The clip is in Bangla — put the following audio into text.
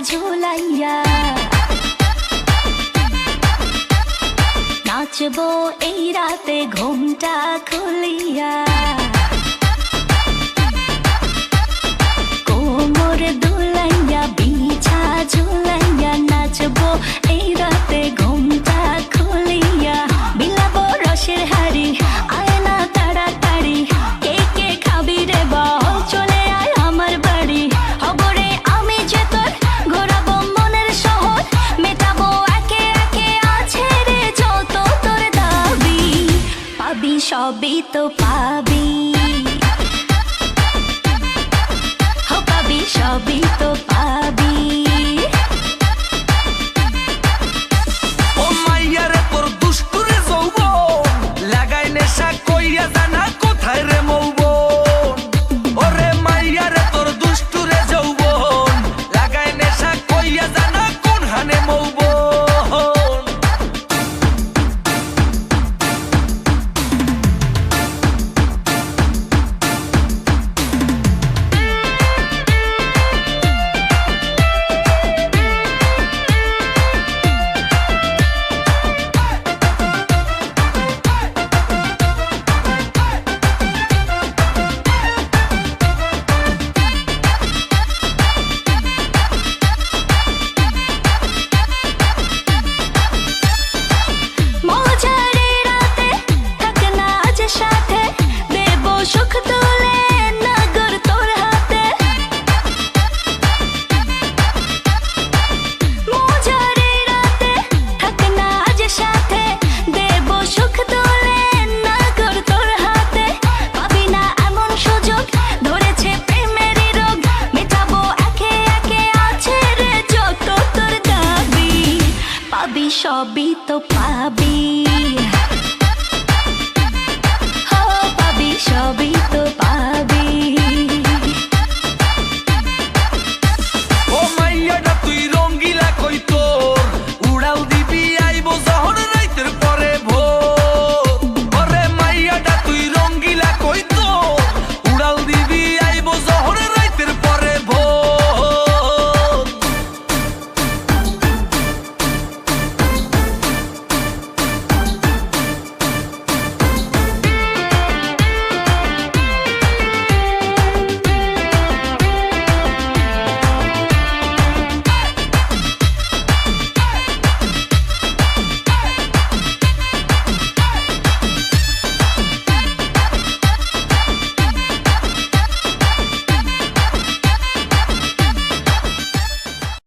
ঝুলাইয়া নাচবো এই রাতে ঘুমটা খুলিয়া কোমর দুলাইয়া বিছা ঝুলাইয়া নাচবো এই রাতে ঘুমটা খুলিয়া বিলাবো রসের হাড়ি আয় না তাড়াতাড়ি কে কে খাবি রে বল চলে আয় আমার বাড়ি হবরে আমি যে তোর ঘোরাবো মনের শহর মেটাবো একে একে আছে রে যত তোর দাবি পাবি সবই তো পাবি পাবি সবই তো পাবি ও মাইয়া রে তোর দুষ্টুরে যৌবন লাগাই নেশা কইয়া জানা কোথায় রে মৌবন ওরে মাইয়া রে তোর দুষ্টুরে যৌবন লাগাই নেশা কইয়া জানা কোন হানে মৌবন সবই তো পাব